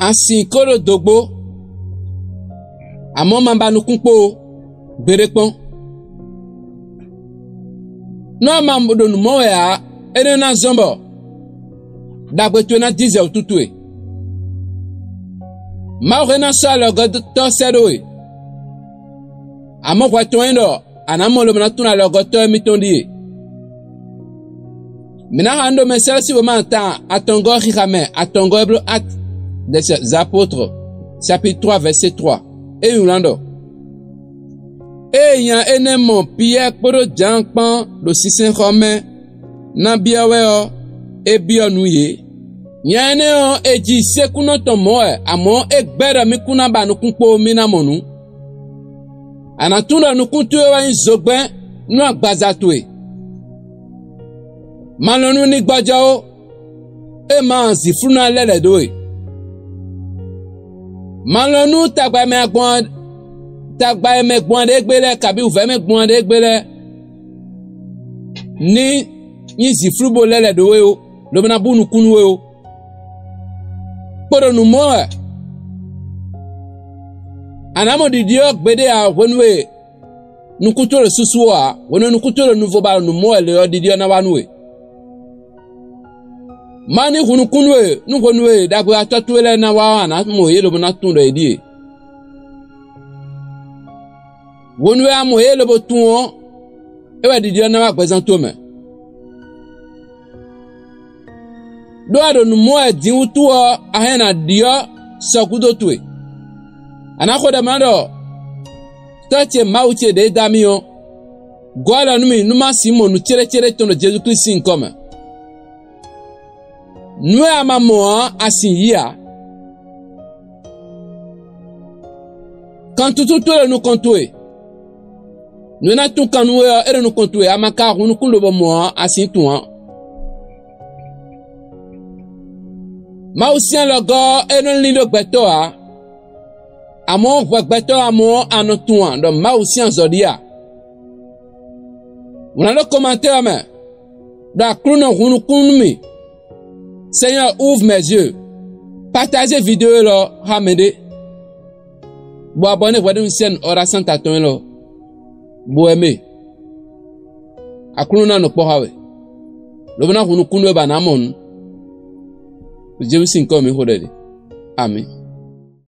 Asin kolo dogbo. Amon mamba nukumpo. Berekpon. Non mambo do numo ya. Ene na zombo. Dagwe tu na dize ututue. Ma rena sa lo god to sedoe. Amon kwa toendo. Anamo lo mna tuna lo god to mitondi. Mina hando mesel si vraiment temps atongo rikame atongo eblo at des apôtres chapitre 3 verset 3 et yulando e yan enemo Pierre poro jankpan lo sisen romain na biawe o e bionuye yan o eji sekuno tomo e amo egbere mi kuna ba no kunpo mi na monu anatuna no kuntuwe wa nzogbe no agbazatwe Malonu ni gbajao e ma zifuna lele doe. Malonu tagba me gbon de gbele kabi uve me gbon de gbele ni zifru bo lele doe o lo na bunu kunu o. Poro nu mo anamo di dio gbede a wonwe nukutoro susuwa wono nukutoro nuvo ba nu mo le di dio na wanwe. Mani hunukunwe nukonwe dagwe atatuele na wana mo yelo na tundo edie wonwe amo yelo botuo ewe didio na wa presento me do ado no mo adi utuo ahena dio sokudo tue anako da mando tache mauche de damio gwala numi numa simo nu chere tono Jesus Christ nkome Nous amamo asinhia. Quand tout le nous contoue. Nous n'a tout quand nous et nous contoue amaka nous kundo bomo asintua. Ma aussi un logo et non lindo betoa. Amon gbeto amon anotua donc ma aussi en zodia. On a le commentaire mais da kruno hunu kunmi. Seigneur, ouvre mes yeux. Partagez vidéo là, Hamede. Bo abonner vous une chaîne Orasan Taton là. Bo aimer. Akuluna no pohawe. Lobana hunu kunwe banamon. Je vous signe comme hodede. Amen.